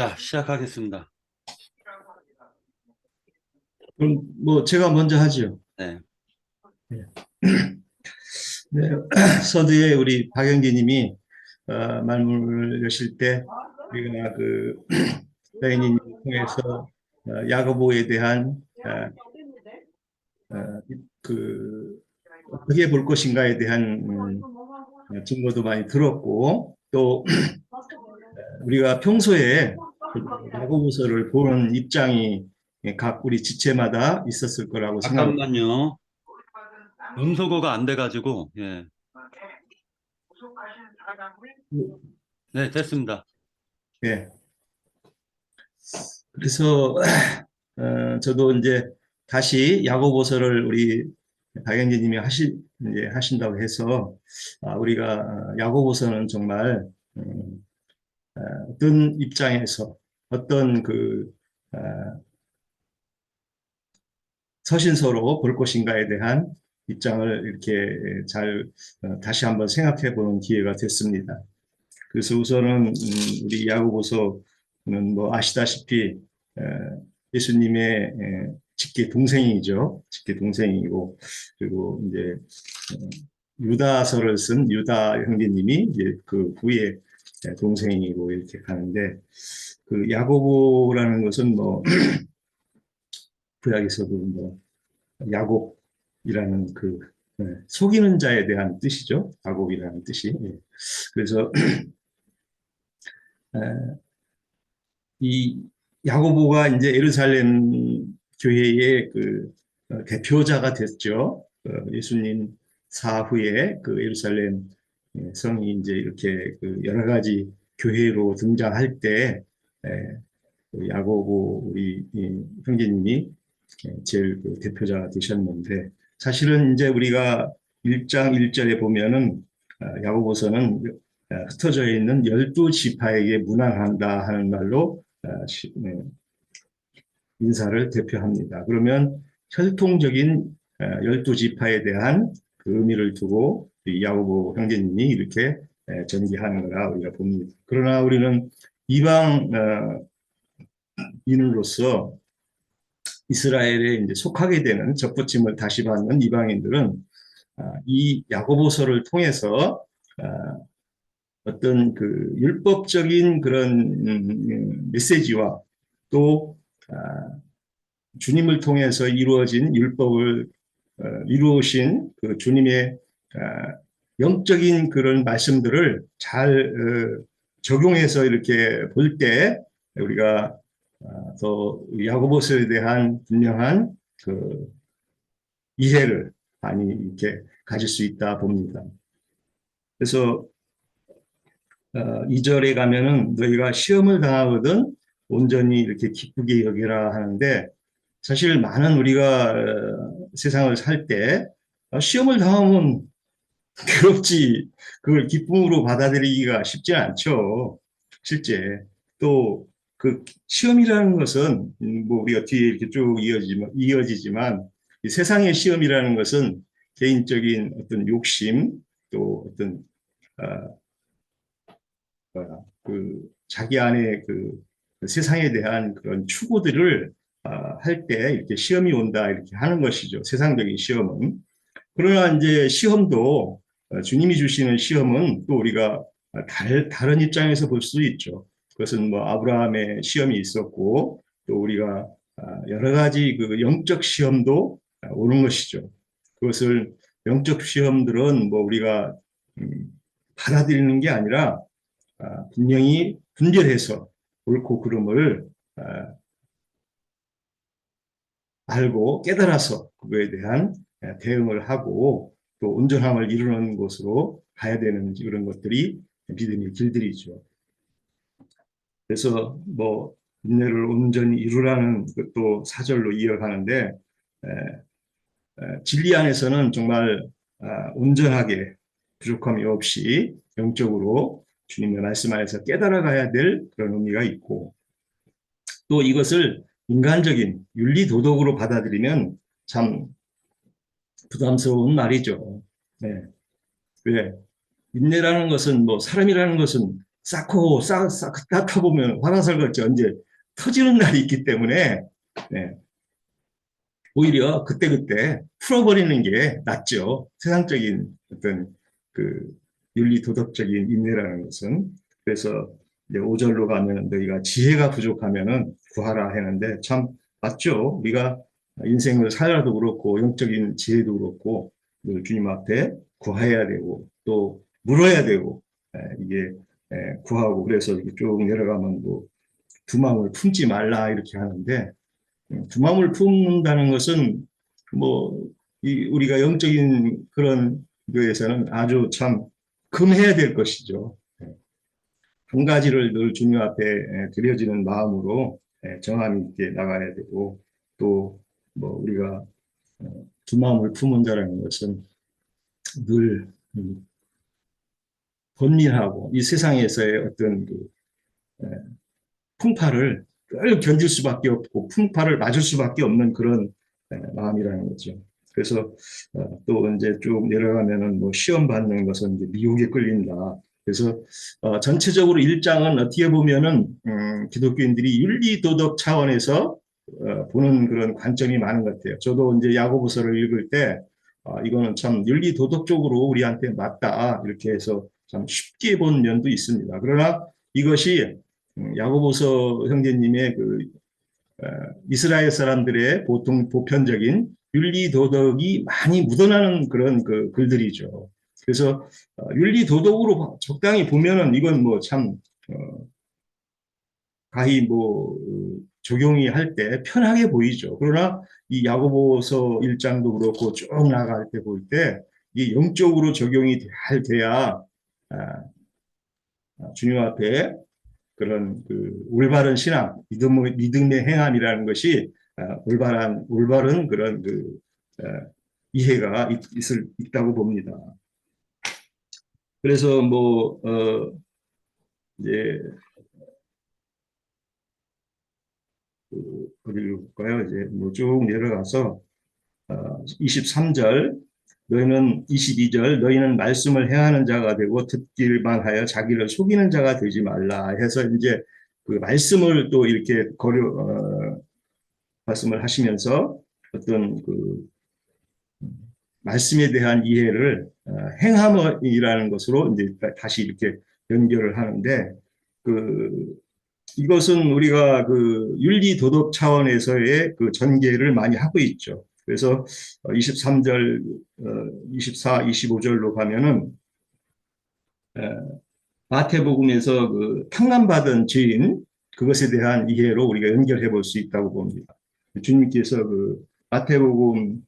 자, 시작하겠습니다. 그럼 뭐 제가 먼저 하죠. 네. 네. 네, 서두에 우리 박영기님이 말문을 여실 때 우리가 그 라인님 통해서 야고보에 대한 어, 그 어떻게 볼 것인가에 대한 증거도 많이 들었고 또 우리가 평소에 야고보서를 보는 입장이 각 우리 지체마다 있었을 거라고 생각합니다. 잠깐만요. 음소거가 안 돼가지고, 예. 네, 됐습니다. 네. 그래서 저도 이제 다시 야고보서를 우리 박영진님이 이제 하신다고 해서 우리가 야고보서는 정말 어떤 입장에서 어떤 그 어, 서신서로 볼 것인가에 대한 입장을 이렇게 잘 다시 한번 생각해 보는 기회가 됐습니다. 그래서 우선은 우리 야고보서는 뭐 아시다시피 예수님의 직계 동생이죠. 직계 동생이고 그리고 이제 유다서를 쓴 유다 형제님이 이제 그 후에 동생이고 이렇게 가는데 그 야고보라는 것은 뭐 구약에서도 뭐 야곱이라는 그 속이는 자에 대한 뜻이죠. 야곱이라는 뜻이. 예. 그래서 이 야고보가 이제 예루살렘 교회의 그 대표자가 됐죠. 예수님 사후에 그 예루살렘 성이 이제 이렇게 그 여러 가지 교회로 등장할 때 그 야고보 우리 형제님이 제일 그 대표자가 되셨는데 사실은 이제 우리가 1장 1절에 보면은 야고보서는 흩어져 있는 12지파에게 문안한다 하는 말로 인사를 대표합니다. 그러면 혈통적인 12지파에 대한 그 의미를 두고 야고보 형제님이 이렇게 전개하는 거라 우리가 봅니다. 그러나 우리는 이방 인으로서 이스라엘에 이제 속하게 되는 접붙임을 다시 받는 이방인들은 이 야고보서를 통해서 어떤 그 율법적인 그런 메시지와 또 주님을 통해서 이루어진 율법을 이루으신 그 주님의 영적인 그런 말씀들을 잘 적용해서 이렇게 볼 때 우리가 더 야고보서에 대한 분명한 그 이해를 많이 이렇게 가질 수 있다 봅니다. 그래서 2절에 가면은 너희가 시험을 당하거든 온전히 이렇게 기쁘게 여기라 하는데 사실 많은 우리가 세상을 살 때 시험을 당하면 괴롭지 그걸 기쁨으로 받아들이기가 쉽지 않죠. 실제 또 그 시험이라는 것은 뭐 우리가 뒤에 이렇게 쭉 이어지지만 이 세상의 시험이라는 것은 개인적인 어떤 욕심 또 어떤 그 자기 안에 그 세상에 대한 그런 추구들을 할 때 이렇게 시험이 온다 이렇게 하는 것이죠. 세상적인 시험은. 그러나 이제 시험도 주님이 주시는 시험은 또 우리가 다른 입장에서 볼 수 있죠. 그것은 뭐 아브라함의 시험이 있었고 또 우리가 여러 가지 그 영적 시험도 오는 것이죠. 그것을 영적 시험들은 뭐 우리가 받아들이는 게 아니라 분명히 분별해서 옳고 그름을 알고 깨달아서 그거에 대한 대응을 하고 또 온전함을 이루는 곳으로 가야 되는 그런 것들이 믿음의 길들이죠. 그래서 뭐 인내를 온전히 이루라는 것도 사절로 이어가는데 진리 안에서는 정말 온전하게 부족함이 없이 영적으로 주님의 말씀 안에서 깨달아가야 될 그런 의미가 있고 또 이것을 인간적인 윤리 도덕으로 받아들이면 참 부담스러운 말이죠. 네. 왜? 인내라는 것은 뭐 사람이라는 것은 쌓다 보면 화산설같이 언제 터지는 날이 있기 때문에 네, 오히려 그때그때 풀어버리는 게 낫죠. 세상적인 어떤 그 윤리 도덕적인 인내라는 것은. 그래서 이제 5절로 가면 너희가 지혜가 부족하면은 구하라 했는데 참 맞죠. 우리가 인생을 살아도 그렇고 영적인 지혜도 그렇고 늘 주님 앞에 구해야 되고 또 물어야 되고 이게 구하고 그래서 이렇게 쭉 내려가면 뭐 두 마음을 품지 말라 이렇게 하는데 두 마음을 품는다는 것은 뭐 우리가 영적인 그런 거에서는 아주 참 금해야 될 것이죠. 한 가지를 늘 주님 앞에 드려지는 마음으로 정함 있게 나가야 되고 또 뭐 우리가 두 마음을 품은다라는 것은 늘 번민하고 이 세상에서의 어떤 그 풍파를 늘 견딜 수밖에 없고 풍파를 맞을 수밖에 없는 그런 마음이라는 거죠. 그래서 또 이제 쭉 내려가면은 뭐 시험 받는 것은 이제 미혹에 끌린다. 그래서 전체적으로 1장은 어떻게 보면은 기독교인들이 윤리 도덕 차원에서 보는 그런 관점이 많은 것 같아요. 저도 이제 야고보서를 읽을 때 이거는 참 윤리 도덕적으로 우리한테 맞다 이렇게 해서 참 쉽게 본 면도 있습니다. 그러나 이것이 야고보서 형제님의 그 이스라엘 사람들의 보통 보편적인 윤리 도덕이 많이 묻어나는 그런 그 글들이죠. 그래서 윤리 도덕으로 적당히 보면은 이건 뭐참 가히 뭐 적용이 할 때 편하게 보이죠. 그러나 이 야고보서 1장도 그렇고 쭉 나갈 때 볼 때 이 영적으로 적용이 잘 돼야 주님 앞에 그런 그 올바른 신앙, 믿음의 행함이라는 것이 올바른 그런 그 이해가 있다고 봅니다. 그래서 뭐 이제 어디로 볼까요? 이제 뭐 쭉 내려가서 23절 너희는 22절 너희는 말씀을 행하는 자가 되고 듣기만 하여 자기를 속이는 자가 되지 말라 해서 이제 그 말씀을 또 이렇게 말씀을 하시면서 어떤 그 말씀에 대한 이해를 행함이라는 것으로 이제 다시 이렇게 연결을 하는데 그 이것은 우리가 그 윤리 도덕 차원에서의 그 전개를 많이 하고 있죠. 그래서 23절, 24, 25절로 가면은 마태복음에서 그 탕감받은 죄인 그것에 대한 이해로 우리가 연결해 볼 수 있다고 봅니다. 주님께서 그 마태복음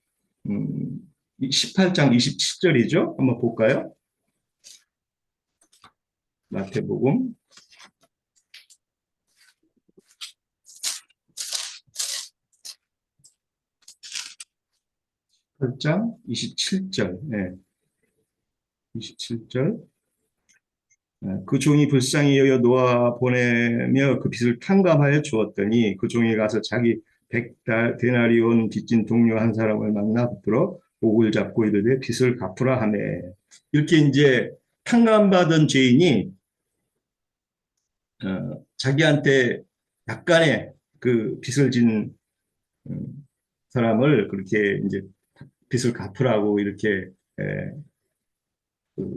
18장 27절이죠. 한번 볼까요? 마태복음 8장 27절. 네. 27절. 그 종이 불쌍히 여겨 놓아 보내며 그 빚을 탕감하여 주었더니 그 종이 가서 자기 100데나리온 빚진 동료 한 사람을 만나 붙들어 목을 잡고 이르되 빚을 갚으라 하매 이렇게 이제 탕감받은 죄인이 자기한테 약간의 그 빚을 진 사람을 그렇게 이제 빚을 갚으라고 이렇게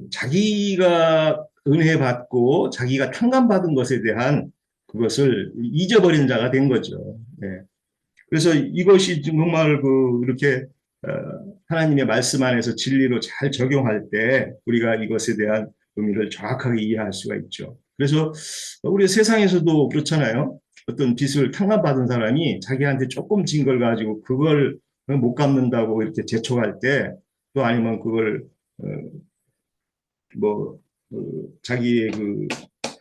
자기가 은혜 받고 자기가 탕감받은 것에 대한 그것을 잊어버린 자가 된 거죠. 네. 그래서 이것이 정말 그 이렇게 하나님의 말씀 안에서 진리로 잘 적용할 때 우리가 이것에 대한 의미를 정확하게 이해할 수가 있죠. 그래서 우리 세상에서도 그렇잖아요. 어떤 빚을 탕감받은 사람이 자기한테 조금 진 걸 가지고 그걸 못 갚는다고 이렇게 재촉할 때 또 아니면 그걸 뭐 자기의 그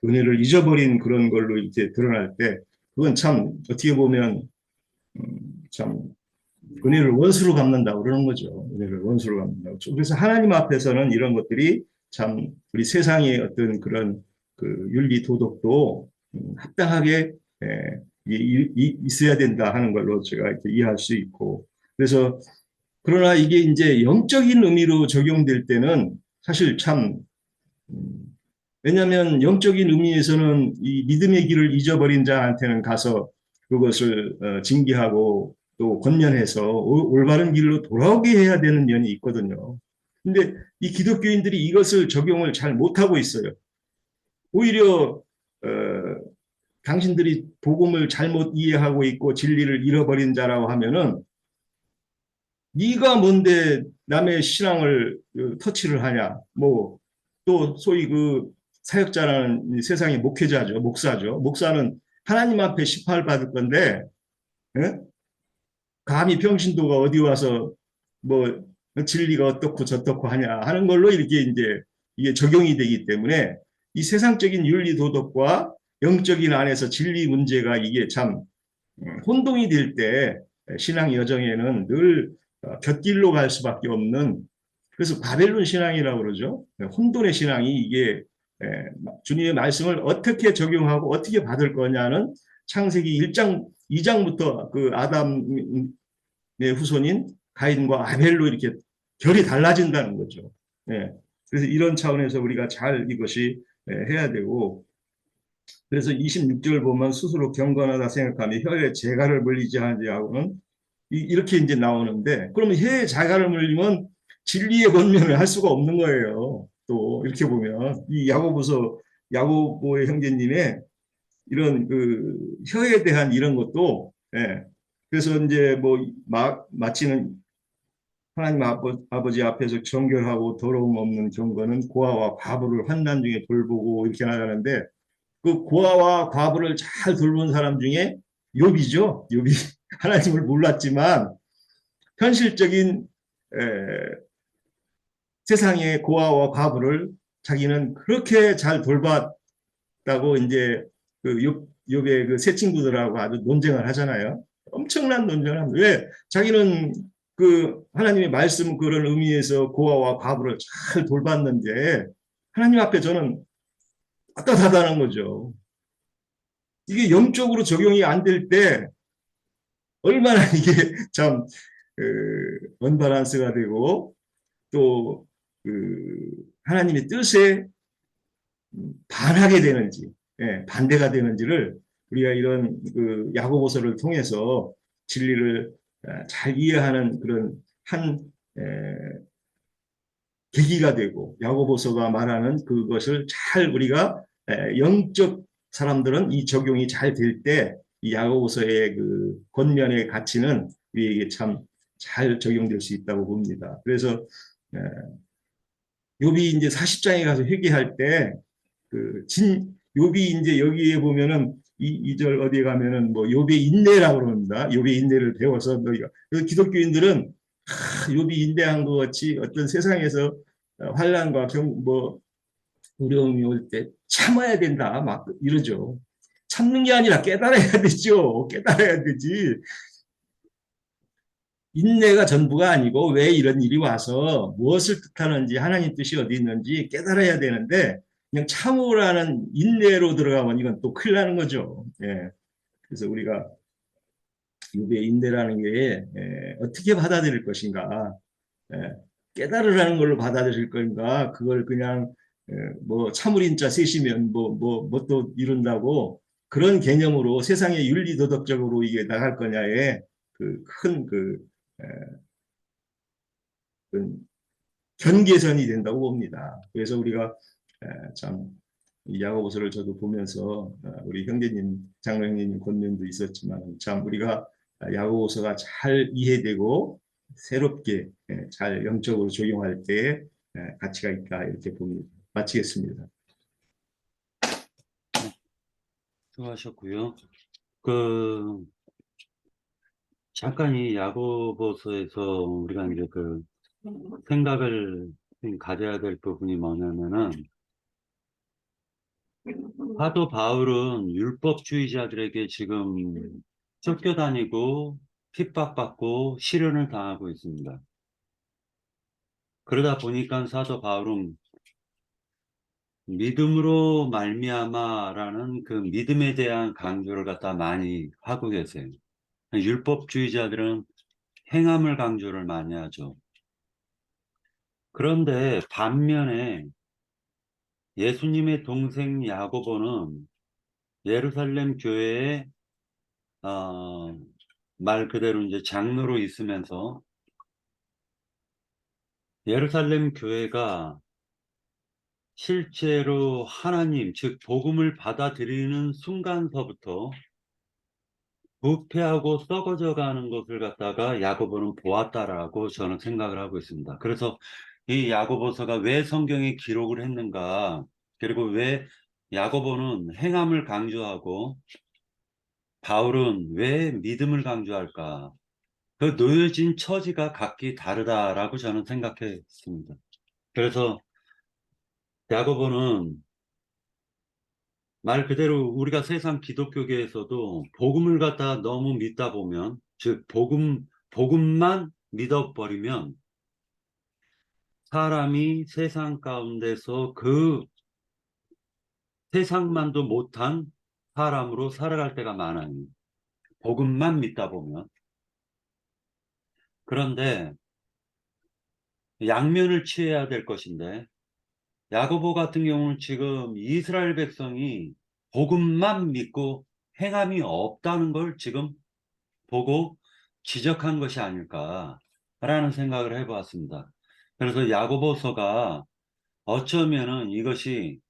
은혜를 잊어버린 그런 걸로 이렇게 드러날 때 그건 참 어떻게 보면 참 은혜를 원수로 갚는다고 그러는 거죠. 은혜를 원수로 갚는다고. 그래서 하나님 앞에서는 이런 것들이 참 우리 세상의 어떤 그런 그 윤리 도덕도 합당하게 있어야 된다 하는 걸로 제가 이렇게 이해할 수 있고 그래서 그러나 이게 이제 영적인 의미로 적용될 때는 사실 참 왜냐하면 영적인 의미에서는 이 믿음의 길을 잊어버린 자한테는 가서 그것을 징계하고 또 권면해서 올바른 길로 돌아오게 해야 되는 면이 있거든요. 근데 이 기독교인들이 이것을 적용을 잘 못하고 있어요. 오히려 당신들이 복음을 잘못 이해하고 있고 진리를 잃어버린 자라고 하면은 네가 뭔데 남의 신앙을 터치를 하냐. 뭐 또 소위 그 사역자라는 세상의 목회자죠. 목사죠. 목사는 하나님 앞에 심판을 받을 건데 예? 감히 평신도가 어디 와서 뭐 진리가 어떻고 저떻고 하냐 하는 걸로 이렇게 이제 이게 적용이 되기 때문에 이 세상적인 윤리 도덕과 영적인 안에서 진리 문제가 이게 참 혼동이 될 때 신앙 여정에는 늘 곁길로 갈 수밖에 없는 그래서 바벨론 신앙이라고 그러죠. 혼돈의 신앙이 이게 주님의 말씀을 어떻게 적용하고 어떻게 받을 거냐는 창세기 1장, 2장부터 그 아담의 후손인 가인과 아벨로 이렇게 결이 달라진다는 거죠. 그래서 이런 차원에서 우리가 잘 이것이 해야 되고 그래서 26절 보면 스스로 경건하다 생각하며 혀에 재갈을 물리지 하지하고는 이렇게 이제 나오는데 그러면 혀에 재갈을 물리면 진리의 권면을 할 수가 없는 거예요. 또 이렇게 보면 이 야고보서 야고보의 형제님의 이런 그 혀에 대한 이런 것도 그래서 이제 뭐 마치는 하나님 아버지 앞에서 정결하고 더러움 없는 경건은 고아와 과부를 환난 중에 돌보고 이렇게 나가는데 그 고아와 과부를 잘 돌본 사람 중에 욥이죠. 욥이 하나님을 몰랐지만 현실적인 세상의 고아와 과부를 자기는 그렇게 잘 돌봤다고 이제 그 욥의 그 세 친구들하고 아주 논쟁을 하잖아요. 엄청난 논쟁을 합니다. 왜? 자기는 그 하나님의 말씀 그런 의미에서 고아와 과부를 잘 돌봤는데 하나님 앞에 저는 떳떳하다는 거죠. 이게 영적으로 적용이 안 될 때 얼마나 이게 참 언밸런스가 되고 또 그 하나님의 뜻에 반하게 되는지 반대가 되는지를 우리가 이런 그 야고보서를 통해서 진리를 잘 이해하는 그런 한 계기가 되고 야고보서가 말하는 그것을 잘 우리가 영적 사람들은 이 적용이 잘 될 때 이 야고보서의 그 권면의 가치는 우리에게 참 잘 적용될 수 있다고 봅니다. 그래서 욥이 이제 40장에 가서 회개할 때 그 욥이 이제 여기에 보면은 이절 어디에 가면은 뭐 욥의 인내라고 그럽니다. 욥의 인내를 배워서 너희가 그래서 기독교인들은 욥이 인내한 것 같이 어떤 세상에서 환란과 뭐 어려움이 올 때 참아야 된다 막 이러죠. 참는 게 아니라 깨달아야 되죠. 깨달아야 되지. 인내가 전부가 아니고 왜 이런 일이 와서 무엇을 뜻하는지 하나님 뜻이 어디 있는지 깨달아야 되는데 그냥 참으라는 인내로 들어가면 이건 또 큰일 나는 거죠. 그래서 우리가 욥의 인내라는 게 어떻게 받아들일 것인가 깨달으라는 걸로 받아들일 건가 그걸 그냥 뭐 참을인자 셋이면 뭐 또 이룬다고 그런 개념으로 세상의 윤리 도덕적으로 이게 나갈 거냐에 그 큰 그 경계선이 된다고 봅니다. 그래서 우리가 참 야고보서를 저도 보면서 우리 형제님 장로님 권면도 있었지만 참 우리가 야고보서가 잘 이해되고 새롭게 잘 영적으로 적용할 때 가치가 있다 이렇게 봅니다. 마치겠습니다. 수고하셨고요. 그 잠깐 이 야고보서에서 우리가 이제 그 생각을 가져야 될 부분이 뭐냐면은 사도 바울은 율법주의자들에게 지금 쫓겨다니고 핍박받고 시련을 당하고 있습니다. 그러다 보니까 사도 바울은 믿음으로 말미암아라는 그 믿음에 대한 강조를 갖다 많이 하고 계세요. 율법주의자들은 행함을 강조를 많이 하죠. 그런데 반면에 예수님의 동생 야고보는 예루살렘 교회에 말 그대로 이제 장로로 있으면서 예루살렘 교회가 실제로 하나님, 즉 복음을 받아들이는 순간서부터 부패하고 썩어져 가는 것을 갖다가 야고보는 보았다라고 저는 생각을 하고 있습니다. 그래서 이 야고보서가 왜 성경에 기록을 했는가, 그리고 왜 야고보는 행함을 강조하고 바울은 왜 믿음을 강조할까? 그 놓여진 처지가 각기 다르다라고 저는 생각했습니다. 그래서 야고보는 말 그대로 우리가 세상 기독교계에서도 복음을 갖다 너무 믿다 보면, 즉 복음만 믿어버리면 사람이 세상 가운데서 그 세상만도 못한 사람으로 살아갈 때가 많아요. 복음만 믿다 보면. 그런데 양면을 취해야 될 것인데, 야고보 같은 경우는 지금 이스라엘 백성이 복음만 믿고 행함이 없다는 걸 지금 보고 지적한 것이 아닐까라는 생각을 해보았습니다. 그래서 야고보서가 어쩌면은 이것이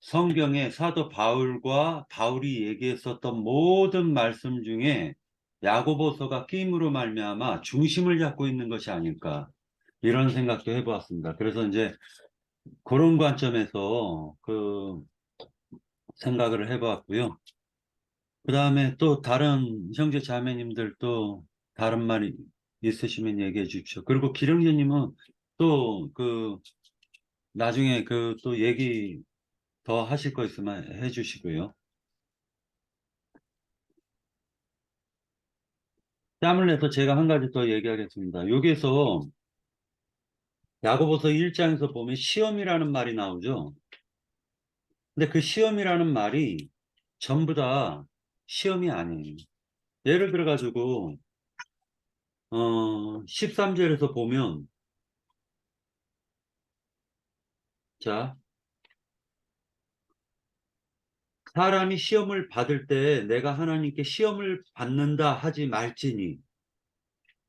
성경의 사도 바울과 바울이 얘기했었던 모든 말씀 중에 야고보서가 끼임으로 말미암아 중심을 잡고 있는 것이 아닐까, 이런 생각도 해보았습니다. 그래서 이제 그런 관점에서 그 생각을 해보았고요. 그 다음에 또 다른 형제 자매님들 또 다른 말이 있으시면 얘기해 주십시오. 그리고 기령제님은 또 그 나중에 그 또 얘기 더 하실 거 있으면 해 주시고요. 짬을 내서 제가 한 가지 더 얘기하겠습니다. 여기서 야고보서 1장에서 보면 시험이라는 말이 나오죠. 근데 그 시험이라는 말이 전부 다 시험이 아니에요. 예를 들어 가지고 13절에서 보면, 자, 사람이 시험을 받을 때 내가 하나님께 시험을 받는다 하지 말지니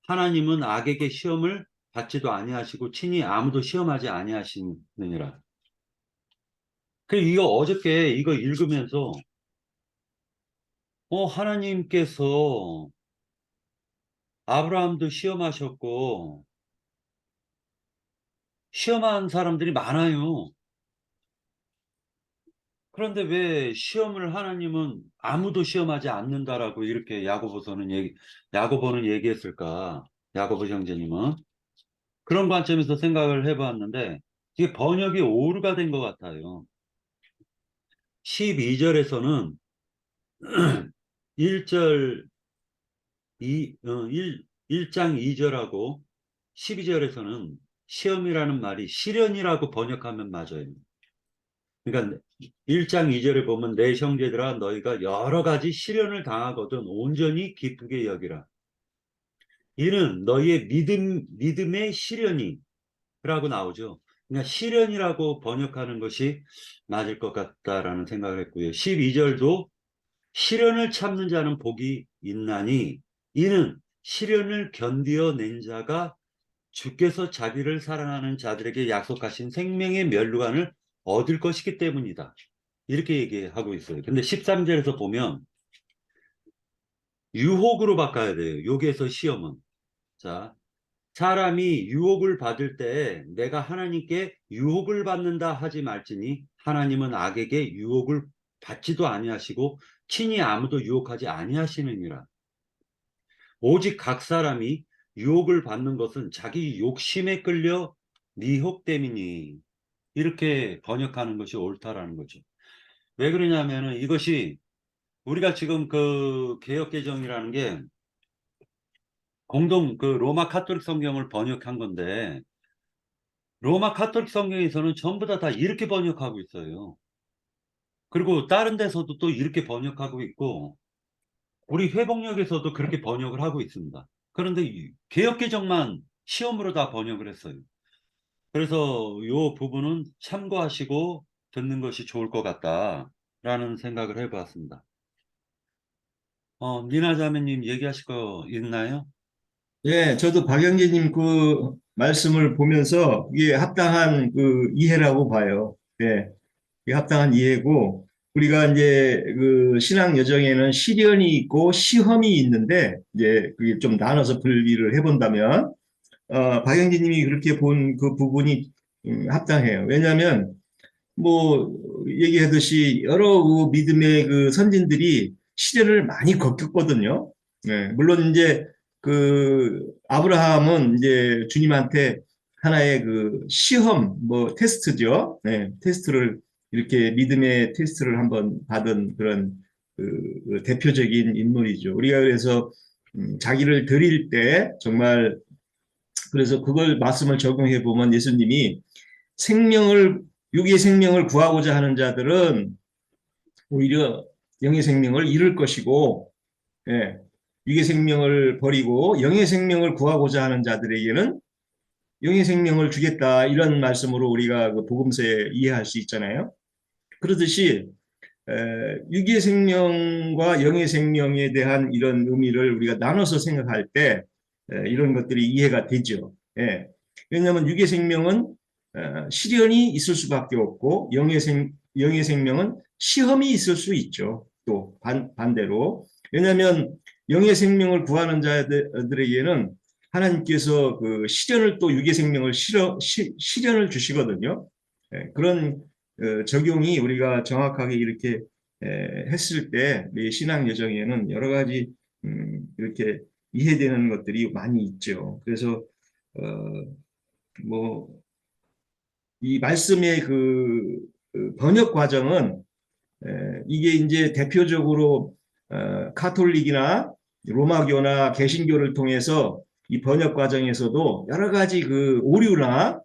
하나님은 악에게 시험을 받지도 아니하시고 친히 아무도 시험하지 아니하시느니라. 그 이거 어저께 이거 읽으면서 하나님께서 아브라함도 시험하셨고 시험한 사람들이 많아요. 그런데 왜 시험을 하나님은 아무도 시험하지 않는다라고 이렇게 야고보는 얘기했을까? 야고보 형제님은 그런 관점에서 생각을 해봤는데 이게 번역이 오류가 된 것 같아요. 12절에서는 1절 1장 2절하고 12절에서는 시험이라는 말이 시련이라고 번역하면 맞아요. 그러니까 1장 2절에 보면 내 형제들아 너희가 여러 가지 시련을 당하거든 온전히 기쁘게 여기라. 이는 너희의 믿음의 시련이라고 나오죠. 그러니까 시련이라고 번역하는 것이 맞을 것 같다라는 생각을 했고요. 12절도 시련을 참는 자는 복이 있나니 이는 시련을 견디어낸 자가 주께서 자기를 사랑하는 자들에게 약속하신 생명의 면류관을 얻을 것이기 때문이다. 이렇게 얘기하고 있어요. 근데 13절에서 보면 유혹으로 바꿔야 돼요. 여기에서 시험은. 자, 사람이 유혹을 받을 때 내가 하나님께 유혹을 받는다 하지 말지니 하나님은 악에게 유혹을 받지도 아니하시고 친히 아무도 유혹하지 아니하시느니라. 오직 각 사람이 유혹을 받는 것은 자기 욕심에 끌려 미혹됨이니 이렇게 번역하는 것이 옳다라는 거죠. 왜 그러냐면은 이것이 우리가 지금 그 개역개정이라는 게 공동 그 로마 카톨릭 성경을 번역한 건데 로마 카톨릭 성경에서는 전부 다 이렇게 번역하고 있어요. 그리고 다른 데서도 또 이렇게 번역하고 있고 우리 회복역에서도 그렇게 번역을 하고 있습니다. 그런데 개역개정만 시험으로 다 번역을 했어요. 그래서 이 부분은 참고하시고 듣는 것이 좋을 것 같다라는 생각을 해보았습니다. 미나 자매님 얘기하실 거 있나요? 예, 저도 박영재님 그 말씀을 보면서 이게 합당한 그 이해라고 봐요. 예, 이게 합당한 이해고, 우리가 이제 그 신앙 여정에는 시련이 있고 시험이 있는데, 이제 그게 좀 나눠서 분리를 해본다면, 박영진님이 그렇게 본 그 부분이 합당해요. 왜냐하면 뭐 얘기하듯이 여러 그 믿음의 그 선진들이 시련을 많이 겪었거든요. 네, 물론 이제 그 아브라함은 이제 주님한테 하나의 그 시험 뭐 테스트죠. 네, 테스트를 이렇게 믿음의 테스트를 한번 받은 그런 그 대표적인 인물이죠. 우리가 그래서 자기를 드릴 때 정말 그래서 그걸 말씀을 적용해 보면 예수님이 생명을 육의 생명을 구하고자 하는 자들은 오히려 영의 생명을 잃을 것이고, 예, 육의 생명을 버리고 영의 생명을 구하고자 하는 자들에게는 영의 생명을 주겠다 이런 말씀으로 우리가 그 복음서에 이해할 수 있잖아요. 그러듯이 육의 생명과 영의 생명에 대한 이런 의미를 우리가 나눠서 생각할 때 이런 것들이 이해가 되죠. 예. 왜냐하면 육의 생명은 시련이 있을 수밖에 없고 영의 생명은 시험이 있을 수 있죠. 또 반대로. 왜냐하면 영의 생명을 구하는 자들에게는 하나님께서 그 시련을 또 육의 생명을 시련을 주시거든요. 그런 적용이 우리가 정확하게 이렇게 했을 때 신앙 여정에는 여러 가지 이렇게 이해되는 것들이 많이 있죠. 그래서 뭐 이 말씀의 그 번역 과정은 이게 이제 대표적으로 카톨릭이나 로마교나 개신교를 통해서 이 번역 과정에서도 여러 가지 그 오류나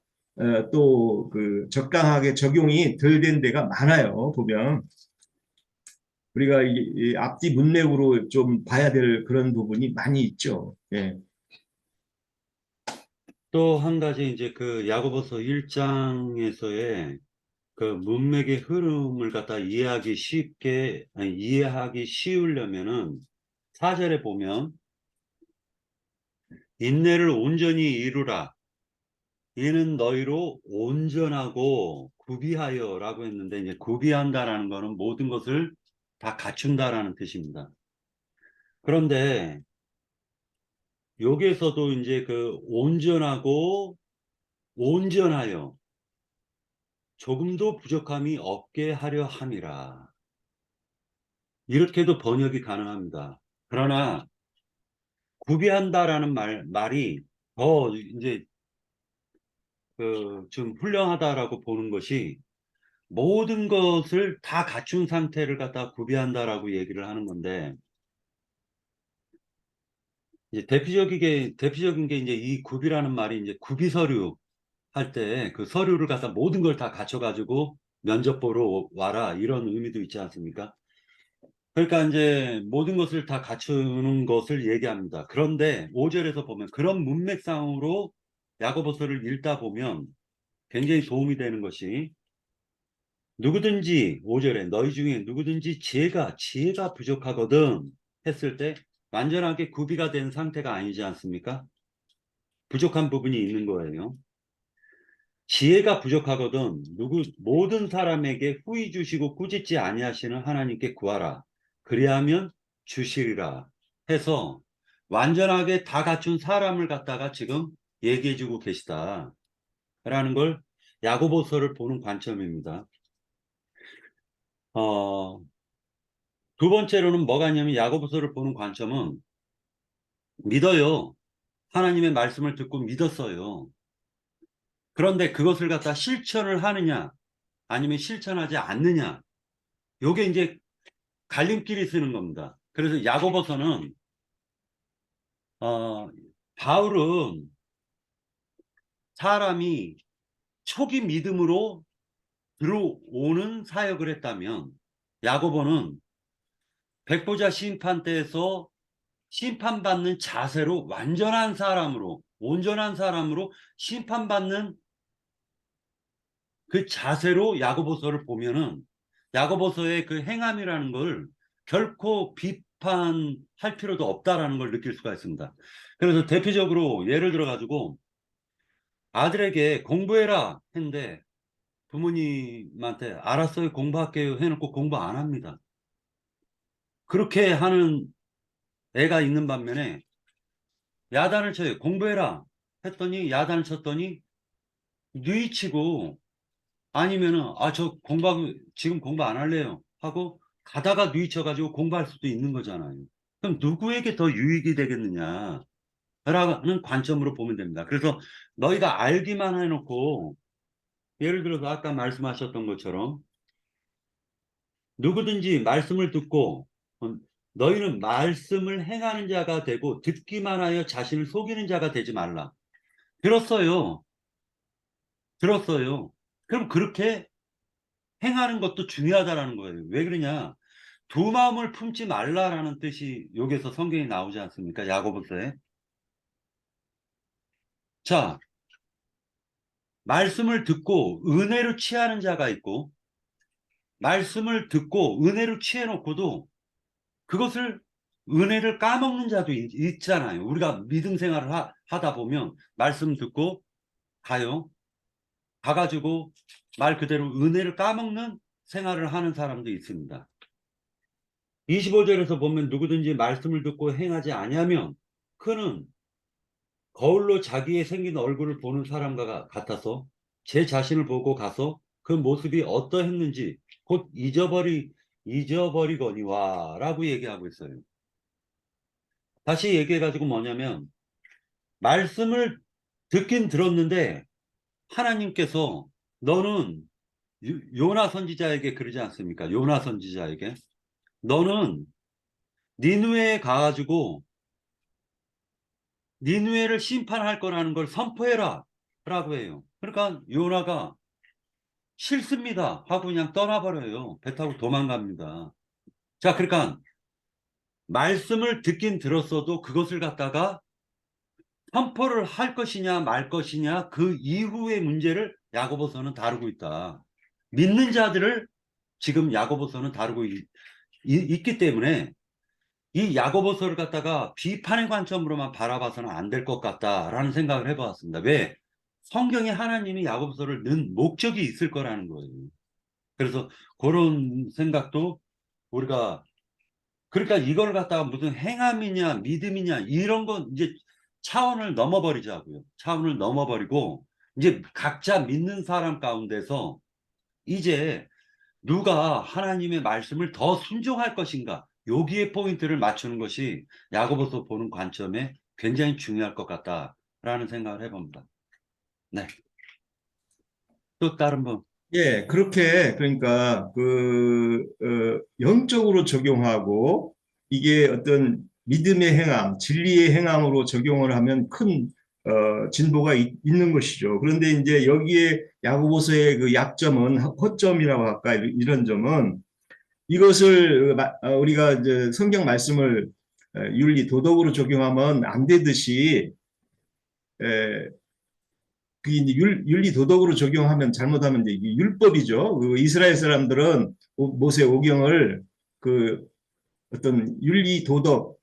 또 그 적당하게 적용이 덜 된 데가 많아요. 보면 우리가 이 앞뒤 문맥으로 좀 봐야 될 그런 부분이 많이 있죠. 예. 또 한 가지 이제 그 야고보서 1장에서의 그 문맥의 흐름을 갖다 이해하기 쉬우려면은 4절에 보면 인내를 온전히 이루라. 이는 너희로 온전하고 구비하여라고 했는데 이제 구비한다라는 거는 모든 것을 다 갖춘다라는 뜻입니다. 그런데 여기에서도 이제 그 온전하고 온전하여 조금도 부족함이 없게 하려 함이라. 이렇게도 번역이 가능합니다. 그러나 구비한다라는 말이 더 이제 그 좀 훌륭하다라고 보는 것이 모든 것을 다 갖춘 상태를 갖다 구비한다라고 얘기를 하는 건데 이제 대표적인 게 이제 이 구비라는 말이 이제 구비 서류 할 때 그 서류를 갖다 모든 걸 다 갖춰가지고 면접 보러 와라 이런 의미도 있지 않습니까? 그러니까 이제 모든 것을 다 갖추는 것을 얘기합니다. 그런데 5절에서 보면 그런 문맥상으로 야고보서를 읽다 보면 굉장히 도움이 되는 것이 누구든지 5절에 너희 중에 누구든지 지혜가 부족하거든 했을 때 완전하게 구비가 된 상태가 아니지 않습니까? 부족한 부분이 있는 거예요. 지혜가 부족하거든 모든 사람에게 후히 주시고 꾸짖지 아니하시는 하나님께 구하라. 그리하면 주시리라 해서 완전하게 다 갖춘 사람을 갖다가 지금 얘기해주고 계시다라는 걸 야고보서를 보는 관점입니다. 두 번째로는 뭐가 있냐면 야고보서를 보는 관점은 믿어요. 하나님의 말씀을 듣고 믿었어요. 그런데 그것을 갖다 실천을 하느냐 아니면 실천하지 않느냐 요게 이제 갈림길이 쓰는 겁니다. 그래서 야고보서는 어, 바울은 사람이 초기 믿음으로 들어오는 사역을 했다면 야고보는 백보자 심판 때에서 심판받는 자세로 온전한 사람으로 심판받는 그 자세로 야고보서를 보면은 야고보서의 그 행함이라는 걸 결코 비판할 필요도 없다라는 걸 느낄 수가 있습니다. 그래서 대표적으로 예를 들어 가지고 아들에게 공부해라 했는데 부모님한테 알았어요, 공부할게요 해놓고 공부 안 합니다. 그렇게 하는 애가 있는 반면에 야단을 쳐요. 공부해라 했더니 야단을 쳤더니 누이치고 아니면은 저 지금 공부 안 할래요 하고 가다가 누이쳐가지고 공부할 수도 있는 거잖아요. 그럼 누구에게 더 유익이 되겠느냐라는 관점으로 보면 됩니다. 그래서 너희가 알기만 해놓고 예를 들어서 아까 말씀하셨던 것처럼 누구든지 말씀을 듣고 너희는 말씀을 행하는 자가 되고 듣기만 하여 자신을 속이는 자가 되지 말라. 들었어요. 들었어요. 그럼 그렇게 행하는 것도 중요하다라는 거예요. 왜 그러냐? 두 마음을 품지 말라라는 뜻이 여기서 성경에 나오지 않습니까? 야고보서에. 자, 말씀을 듣고 은혜로 취하는 자가 있고 말씀을 듣고 은혜로 취해놓고도 그것을 은혜를 까먹는 자도 있잖아요. 우리가 믿음 생활을 하다 보면 말씀 듣고 가요. 가가지고 말 그대로 은혜를 까먹는 생활을 하는 사람도 있습니다. 25절에서 보면 누구든지 말씀을 듣고 행하지 아니하면 그는 거울로 자기의 생긴 얼굴을 보는 사람과 같아서 제 자신을 보고 가서 그 모습이 어떠했는지 곧 잊어버리거니와 라고 얘기하고 있어요. 다시 얘기해가지고 뭐냐면 말씀을 듣긴 들었는데 하나님께서 너는 요나 선지자에게 그러지 않습니까? 요나 선지자에게 너는 니느웨에 가가지고 니느웨를 심판할 거라는 걸 선포해라 라고 해요. 그러니까 요나가 싫습니다 하고 그냥 떠나버려요. 배 타고 도망갑니다. 자, 그러니까 말씀을 듣긴 들었어도 그것을 갖다가 선포를 할 것이냐 말 것이냐 그 이후의 문제를 야고보서는 다루고 있다. 믿는 자들을 지금 야고보서는 다루고 있기 때문에 이 야고보서를 갖다가 비판의 관점으로만 바라봐서는 안 될 것 같다라는 생각을 해보았습니다. 왜? 성경에 하나님이 야고보서를 넣은 목적이 있을 거라는 거예요. 그래서 그런 생각도 우리가 그러니까 이걸 갖다가 무슨 행함이냐 믿음이냐 이런 건 이제 차원을 넘어버리자고요. 차원을 넘어버리고 이제 각자 믿는 사람 가운데서 이제 누가 하나님의 말씀을 더 순종할 것인가 여기에 포인트를 맞추는 것이 야고보서 보는 관점에 굉장히 중요할 것 같다라는 생각을 해봅니다. 네. 또 다른 분. 예, 그렇게, 그러니까, 영적으로 적용하고, 이게 어떤 믿음의 행함, 진리의 행함으로 적용을 하면 큰, 진보가 있는 것이죠. 그런데 이제 여기에 야고보서의 그 약점은, 허점이라고 할까, 이런 점은, 이것을, 우리가 이제 성경 말씀을 윤리, 도덕으로 적용하면 안 되듯이, 그 이제 윤리 도덕으로 적용하면 잘못하면 이제 이게 율법이죠. 그 이스라엘 사람들은 모세 오경을 그 어떤 윤리 도덕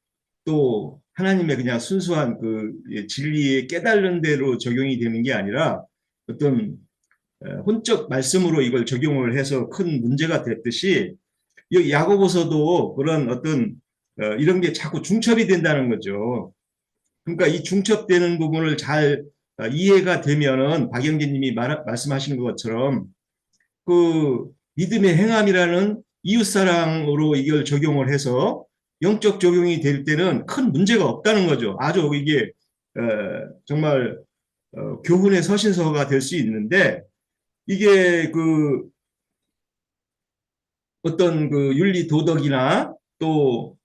또 하나님의 그냥 순수한 그 진리에 깨달는 대로 적용이 되는 게 아니라 어떤 혼적 말씀으로 이걸 적용을 해서 큰 문제가 됐듯이 여기 야고보서도 그런 어떤 이런 게 자꾸 중첩이 된다는 거죠. 그러니까 이 중첩되는 부분을 잘 이해가 되면은 박영진 님이 말씀하신 것처럼 그 믿음의 행함이라는 이웃사랑으로 이걸 적용을 해서 영적 적용이 될 때는 큰 문제가 없다는 거죠. 아주 이게 정말 교훈의 서신서가 될 수 있는데 이게 그 어떤 그 윤리 도덕이나 또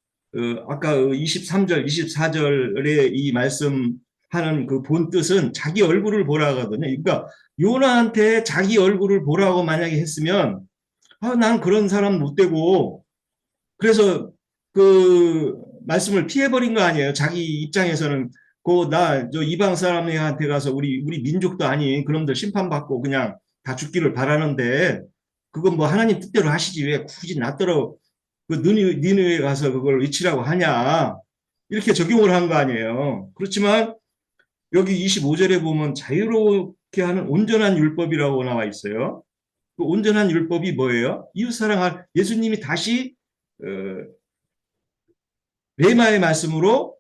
아까 23절, 24절의 이 말씀하는 그 본 뜻은 자기 얼굴을 보라 하거든요. 그러니까 요나한테 자기 얼굴을 보라고 만약에 했으면 난 그런 사람 못 되고 그래서 그 말씀을 피해버린 거 아니에요. 자기 입장에서는 나 저 이방 사람한테 가서 우리 민족도 아닌 그놈들 심판받고 그냥 다 죽기를 바라는데 그건 뭐 하나님 뜻대로 하시지 왜 굳이 나더러 그 니느웨에 가서 그걸 외치라고 하냐 이렇게 적용을 한 거 아니에요. 그렇지만 여기 25절에 보면 자유롭게 하는 온전한 율법이라고 나와 있어요. 그 온전한 율법이 뭐예요? 이웃 사랑할 예수님이 다시 레마의 말씀으로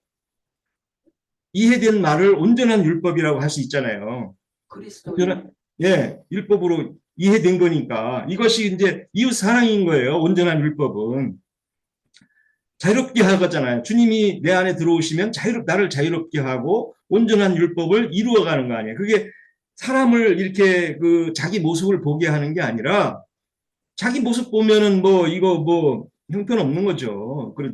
이해된 말을 온전한 율법이라고 할 수 있잖아요. 그리스도인. 예, 율법으로 이해된 거니까 이것이 이제 이웃 사랑인 거예요. 온전한 율법은 자유롭게 하잖아요. 주님이 내 안에 들어오시면 나를 자유롭게 하고 온전한 율법을 이루어가는 거 아니에요. 그게 사람을 이렇게 그 자기 모습을 보게 하는 게 아니라 자기 모습 보면은 뭐 이거 뭐 형편없는 거죠. 그리고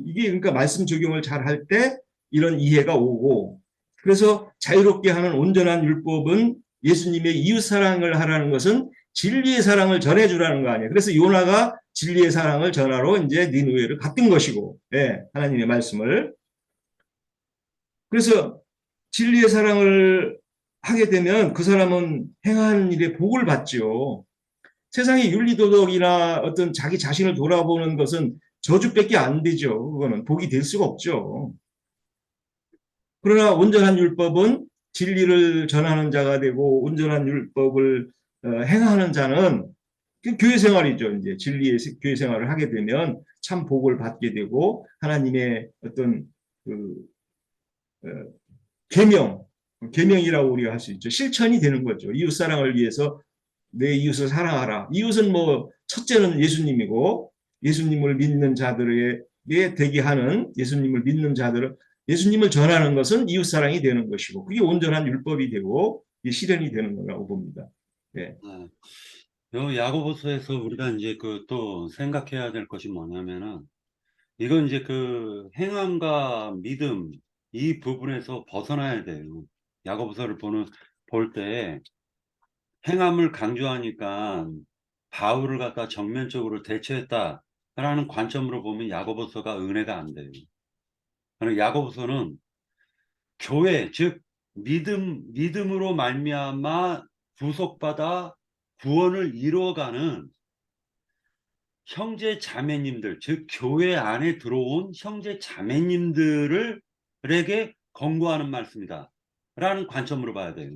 이게 그러니까 말씀 적용을 잘 할 때 이런 이해가 오고 그래서 자유롭게 하는 온전한 율법은 예수님의 이웃 사랑을 하라는 것은 진리의 사랑을 전해주라는 거 아니에요. 그래서 요나가 진리의 사랑을 전하러 이제 니느웨를 갔던 것이고, 예, 하나님의 말씀을. 그래서 진리의 사랑을 하게 되면 그 사람은 행하는 일에 복을 받죠. 세상의 윤리도덕이나 어떤 자기 자신을 돌아보는 것은 저주밖에 안 되죠. 그거는 복이 될 수가 없죠. 그러나 온전한 율법은 진리를 전하는 자가 되고 온전한 율법을 행하는 자는 그 교회 생활이죠. 이제 진리의 교회 생활을 하게 되면 참 복을 받게 되고 하나님의 어떤 그 어, 계명, 계명이라고 우리가 할 수 있죠. 실천이 되는 거죠. 이웃 사랑을 위해서 내 이웃을 사랑하라. 이웃은 뭐 첫째는 예수님이고 예수님을 믿는 자들에게 되게 하는 예수님을 믿는 자들은 예수님을 전하는 것은 이웃 사랑이 되는 것이고 그게 온전한 율법이 되고 실현이 되는 거라고 봅니다. 네. 네. 요 야고보서에서 우리가 이제 그 또 생각해야 될 것이 뭐냐면은 이건 이제 그 행함과 믿음 이 부분에서 벗어나야 돼요. 야고보서를 볼 때 행함을 강조하니까 바울을 갖다 정면적으로 대처했다라는 관점으로 보면 야고보서가 은혜가 안 돼요. 그러나 야고보서는 교회 즉 믿음으로 말미암아 구속받아 구원을 이루어가는 형제 자매님들 즉 교회 안에 들어온 형제 자매님들에게 권고하는 말씀이다 라는 관점으로 봐야 돼요.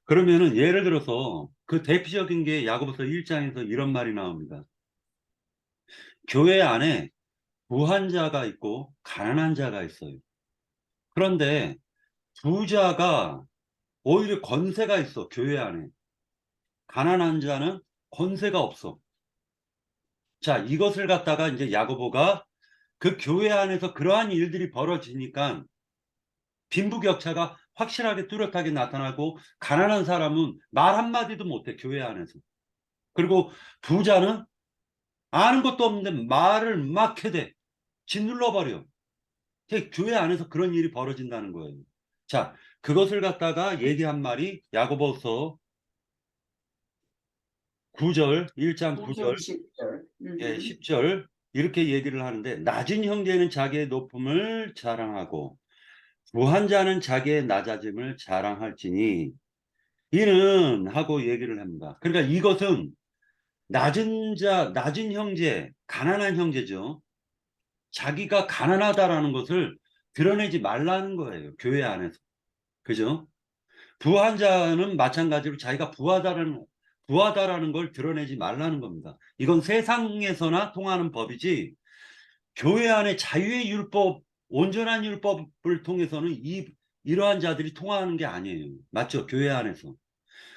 그러면은 예를 들어서 그 대표적인 게 야고보서 1장에서 이런 말이 나옵니다. 교회 안에 부한 자가 있고 가난한 자가 있어요. 그런데 부자가 오히려 권세가 있어. 교회 안에. 가난한 자는 권세가 없어. 자, 이것을 갖다가 이제 야고보가 그 교회 안에서 그러한 일들이 벌어지니까 빈부격차가 확실하게 뚜렷하게 나타나고 가난한 사람은 말 한마디도 못해. 교회 안에서. 그리고 부자는 아는 것도 없는데 말을 막 해대. 짓눌러버려. 교회 안에서 그런 일이 벌어진다는 거예요. 자, 그것을 갖다가 얘기한 말이 야고보서 9절, 1장 9절, 10절. 예, 10절 이렇게 얘기를 하는데 낮은 형제는 자기의 높음을 자랑하고 부한 자는 자기의 낮아짐을 자랑할지니 이는 하고 얘기를 합니다. 그러니까 이것은 낮은 형제, 가난한 형제죠. 자기가 가난하다라는 것을 드러내지 말라는 거예요. 교회 안에서. 그죠? 부한 자는 마찬가지로 자기가 부하다라는 걸 드러내지 말라는 겁니다. 이건 세상에서나 통하는 법이지 교회 안에 자유의 율법, 온전한 율법을 통해서는 이러한 자들이 통하는 게 아니에요. 맞죠? 교회 안에서.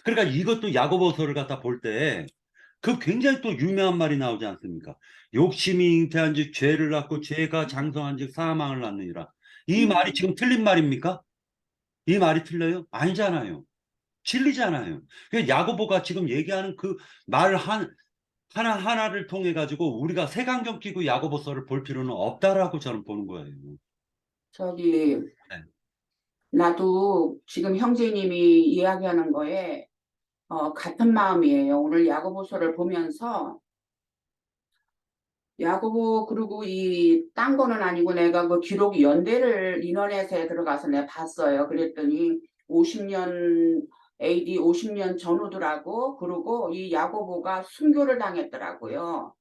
그러니까 이것도 야고보서를 갖다 볼 때 그 굉장히 또 유명한 말이 나오지 않습니까? 욕심이 잉태한즉 죄를 낳고 죄가 장성한즉 사망을 낳느니라. 이 말이 지금 틀린 말입니까? 이 말이 틀려요? 아니잖아요. 진리잖아요. 야고보가 지금 얘기하는 그 말 하나하나를 통해 가지고 우리가 색안경 끼고 야고보서를 볼 필요는 없다라고 저는 보는 거예요. 저기 네. 나도 지금 형제님이 이야기하는 거에 같은 마음이에요. 오늘 야고보서를 보면서 야고보 그리고 이 딴 거는 아니고 내가 그 기록이 연대를 인터넷에 들어가서 내가 봤어요. 그랬더니 50년 AD 50년 전후더라고. 그리고 이 야고보가 순교를 당했더라고요.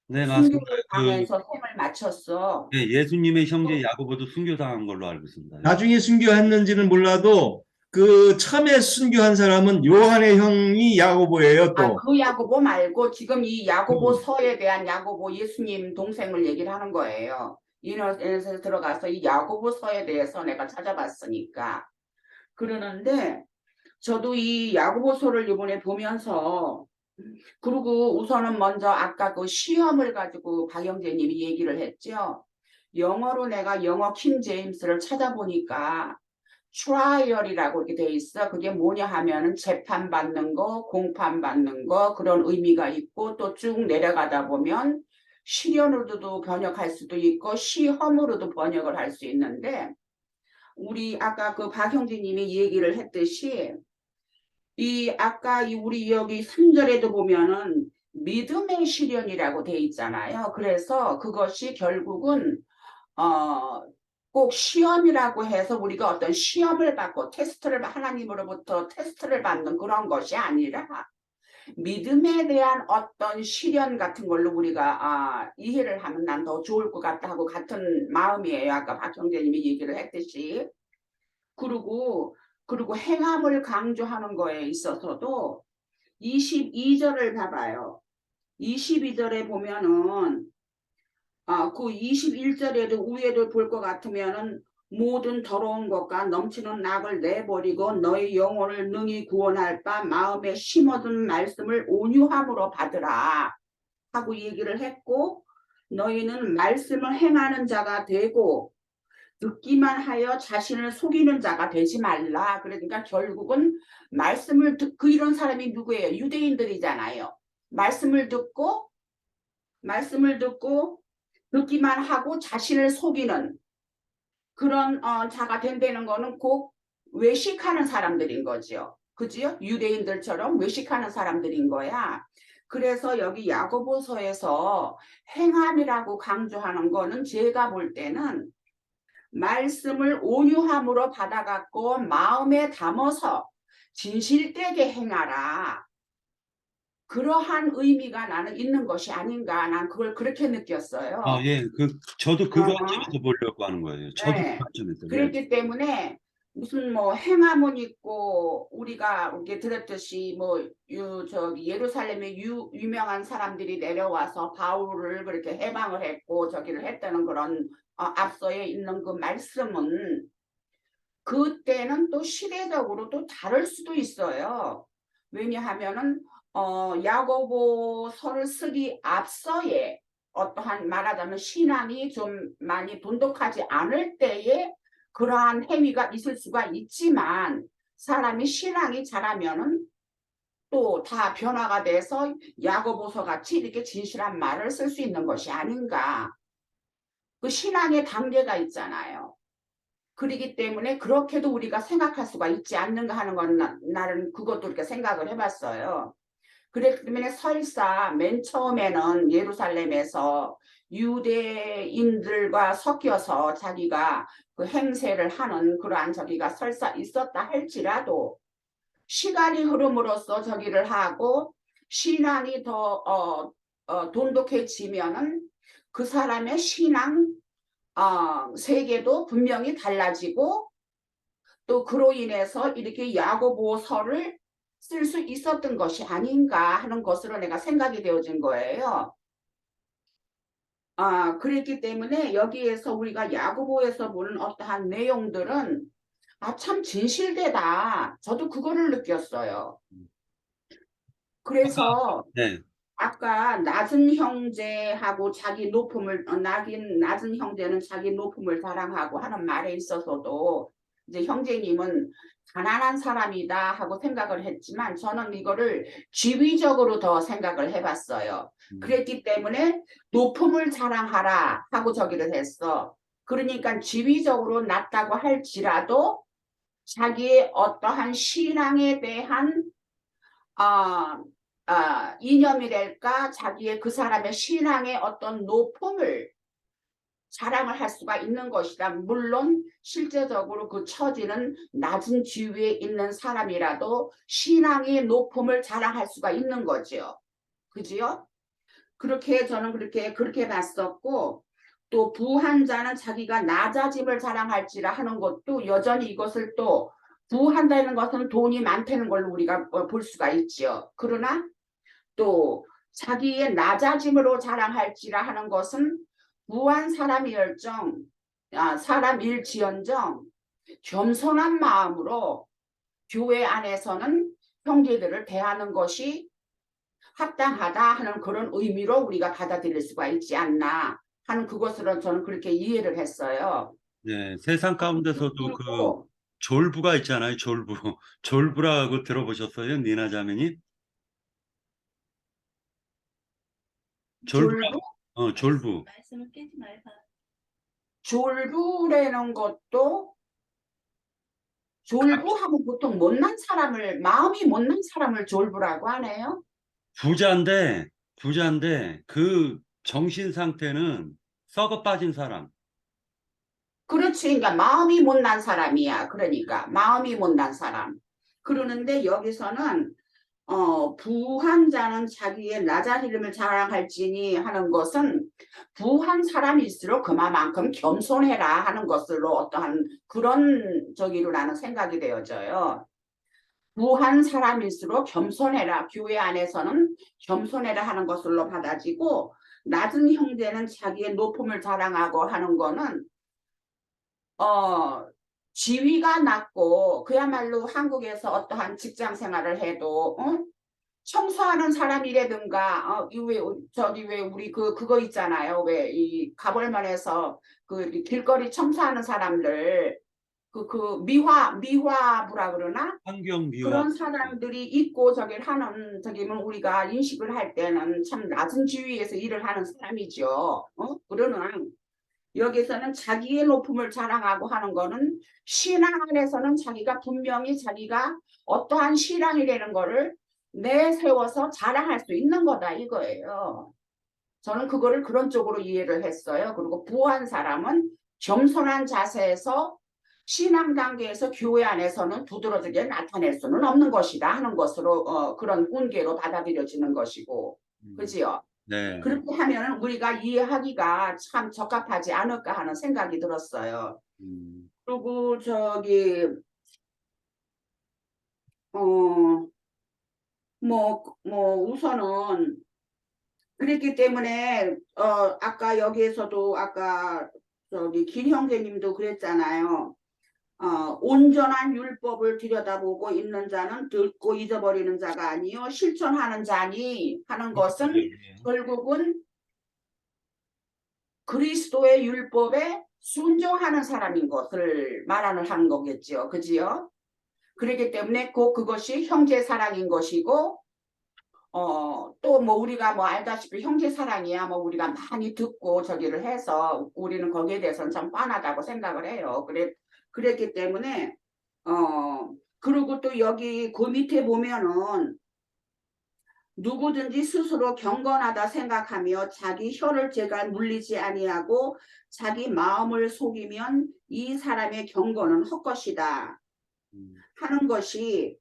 네, 맞습니다. 순교를 당해서 생을 마쳤어. 예, 예수님의 형제 야고보도 순교당한 걸로 알고 있습니다. 예. 나중에 순교했는지는 몰라도 그 처음에 순교한 사람은 요한의 형이 야고보예요, 아, 또. 그 야고보 말고 지금 이 음. 야고보서에 대한 야고보 예수님 동생을 얘기를 하는 거예요. 인터넷에 들어가서 이 야고보서에 대해서 내가 찾아봤으니까. 그러는데 저도 이 야고보서를 이번에 보면서 그리고 우선은 먼저 아까 그 시험을 가지고 박영재님이 얘기를 했죠. 영어로 내가 영어 킹 제임스를 찾아보니까 트라이얼이라고 이렇게 돼 있어. 그게 뭐냐 하면은 재판받는 거, 공판받는 거 그런 의미가 있고 또 쭉 내려가다 보면 시련으로도 번역할 수도 있고 시험으로도 번역을 할 수 있는데 우리 아까 그 박형진님이 얘기를 했듯이 이 아까 이 우리 여기 3절에도 보면은 믿음의 시련이라고 돼 있잖아요. 그래서 그것이 결국은 꼭 시험이라고 해서 우리가 어떤 시험을 받고 테스트를 하나님으로부터 테스트를 받는 그런 것이 아니라 믿음에 대한 어떤 시련 같은 걸로 우리가 이해를 하면 난 더 좋을 것 같다 하고 같은 마음이에요. 아까 박형재님이 얘기를 했듯이. 그리고 행함을 강조하는 거에 있어서도 22절을 봐봐요. 22절에 보면은 그 21절에도 위에도 볼 것 같으면은 모든 더러운 것과 넘치는 낙을 내버리고 너희 영혼을 능히 구원할 바 마음에 심어둔 말씀을 온유함으로 받으라 하고 얘기를 했고 너희는 말씀을 행하는 자가 되고 듣기만 하여 자신을 속이는 자가 되지 말라. 그러니까 결국은 말씀을 듣고 이런 사람이 누구예요? 유대인들이잖아요. 말씀을 듣고 듣기만 하고 자신을 속이는 그런 자가 된다는 거는 꼭 외식하는 사람들인 거죠. 그죠? 유대인들처럼 외식하는 사람들인 거야. 그래서 여기 야고보서에서 행함이라고 강조하는 거는 제가 볼 때는 말씀을 온유함으로 받아갖고 마음에 담아서 진실되게 행하라. 그러한 의미가 나는 있는 것이 아닌가. 난 그걸 그렇게 느꼈어요. 예, 저도 그 어, 관점에서 보려고 하는 거예요. 저도 그 네. 관점에서. 예. 그렇기 때문에 무슨 뭐 행함은 있고 우리가 이렇게 들었듯이 뭐 저기 예루살렘에 유명한 사람들이 내려와서 바울을 그렇게 해방을 했고 저기를 했다는 그런 앞서에 있는 그 말씀은 그때는 또 시대적으로 또 다를 수도 있어요. 왜냐하면은 야고보서를 쓰기 앞서에 어떠한 말하자면 신앙이 좀 많이 돈독하지 않을 때에 그러한 행위가 있을 수가 있지만 사람이 신앙이 자라면은 또 다 변화가 돼서 야고보서 같이 이렇게 진실한 말을 쓸 수 있는 것이 아닌가. 그 신앙의 단계가 있잖아요. 그렇기 때문에 그렇게도 우리가 생각할 수가 있지 않는가 하는 건 나는 그것도 이렇게 생각을 해봤어요. 그렇기 때문에 설사 맨 처음에는 예루살렘에서 유대인들과 섞여서 자기가 그 행세를 하는 그러한 저기가 설사 있었다 할지라도 시간이 흐름으로써 저기를 하고 신앙이 더 돈독해지면은 그 사람의 신앙 세계도 분명히 달라지고 또 그로 인해서 이렇게 야고보서를 쓸 수 있었던 것이 아닌가 하는 것으로 내가 생각이 되어진 거예요. 그랬기 때문에 여기에서 우리가 야고보에서 보는 어떠한 내용들은 참 진실되다. 저도 그거를 느꼈어요. 그래서 네. 아까 낮은 형제하고 자기 높음을 낮은 형제는 자기 높음을 자랑하고 하는 말에 있어서도 이제 형제님은 가난한 사람이다 하고 생각을 했지만 저는 이거를 지위적으로 더 생각을 해봤어요. 그랬기 때문에 높음을 자랑하라 하고 저기를 했어. 그러니까 지위적으로 낮다고 할지라도 자기의 어떠한 신앙에 대한 이념이랄까 자기의 그 사람의 신앙의 어떤 높음을 자랑을 할 수가 있는 것이다. 물론 실제적으로 그 처지는 낮은 지위에 있는 사람이라도 신앙의 높음을 자랑할 수가 있는 거죠. 그지요? 그렇게 저는 그렇게 봤었고, 또 부한 자는 자기가 낮아짐을 자랑할지라 하는 것도 여전히 이것을 또 부한다는 것은 돈이 많다는 걸로 우리가 볼 수가 있죠. 그러나 또 자기의 낮아짐으로 자랑할지라 하는 것은 부한 사람일지언정 겸손한 마음으로 교회 안에서는 형제들을 대하는 것이 합당하다 하는 그런 의미로 우리가 받아들일 수가 있지 않나 하는 그것으로 저는 그렇게 이해를 했어요. 네, 세상 가운데서도 그 그리고 졸부가 있잖아요. 졸부. 졸부라고 들어보셨어요? 니나 자매님? 졸부라, 졸부? 졸부. 말씀을 깨지 말자. 졸부라는 것도 졸부하면 보통 못난 사람을 마음이 못난 사람을 졸부라고 하네요. 부자인데 그 정신 상태는 썩어 빠진 사람. 그렇지. 그러니까 마음이 못난 사람이야. 그러니까 마음이 못난 사람. 그러는데 여기서는 부한 자는 자기의 낮아짐을 자랑할지니 하는 것은 부한 사람일수록 그만큼 겸손해라 하는 것으로 어떠한 그런 저기로 나는 생각이 되어져요. 부한 사람일수록 겸손해라. 교회 안에서는 겸손해라 하는 것으로 받아지고, 낮은 형제는 자기의 높음을 자랑하고 하는 거는 지위가 낮고 그야말로 한국에서 어떠한 직장 생활을 해도 청소하는 사람이라든가 왜 우리 그거 있잖아요. 왜 이 가벌만에서 그 길거리 청소하는 사람들 그 미화부라 그러나 환경 미화. 그런 사람들이 있고 저기를 하는 저기면 우리가 인식을 할 때는 참 낮은 지위에서 일을 하는 사람이죠. 그러나 여기서는 자기의 높음을 자랑하고 하는 거는 신앙 안에서는 자기가 분명히 자기가 어떠한 신앙이라는 거를 내세워서 자랑할 수 있는 거다 이거예요. 저는 그거를 그런 쪽으로 이해를 했어요. 그리고 부한 사람은 겸손한 자세에서 신앙 단계에서 교회 안에서는 두드러지게 나타낼 수는 없는 것이다 하는 것으로 그런 훈계로 받아들여지는 것이고, 그지요? 네. 그렇게 하면 우리가 이해하기가 참 적합하지 않을까 하는 생각이 들었어요. 그리고 저기 우선은 그랬기 때문에 아까 여기에서도 아까 저기 긴 형제님도 그랬잖아요. 온전한 율법을 들여다보고 있는 자는 듣고 잊어버리는 자가 아니요 실천하는 자니 하는 것은 결국은 그리스도의 율법에 순종하는 사람인 것을 하는 거겠죠. 그지요? 그렇기 때문에 그것이 형제 사랑인 것이고 또 뭐 우리가 뭐 알다시피 형제 사랑이야 뭐 우리가 많이 듣고 저기를 해서 우리는 거기에 대해서는 참 뻔하다고 생각을 해요. 그랬기 때문에 그리고 또 여기 그 밑에 보면은 누구든지 스스로 경건하다 생각하며 자기 혀를 제가 물리지 아니하고 자기 마음을 속이면 이 사람의 경건은 헛것이다 하는 것이,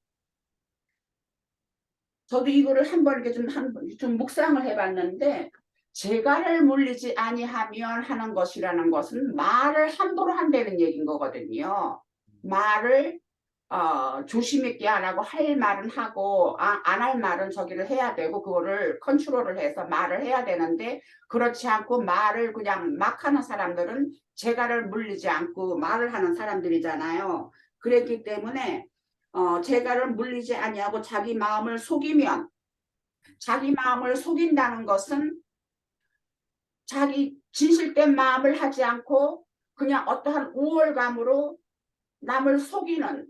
저도 이거를 한번 이렇게 좀 묵상을 해봤는데, 재갈을 물리지 아니하면 하는 것이라는 것은 말을 함부로 한다는 얘기인 거거든요. 말을 조심 있게 안 하고 할 말은 하고 안 할 말은 저기를 해야 되고 그거를 컨트롤을 해서 말을 해야 되는데, 그렇지 않고 말을 그냥 막 하는 사람들은 재갈을 물리지 않고 말을 하는 사람들이잖아요. 그랬기 때문에 재갈을 물리지 아니하고 자기 마음을 속이면, 자기 마음을 속인다는 것은 자기 진실된 마음을 하지 않고 그냥 어떠한 우월감으로 남을 속이는,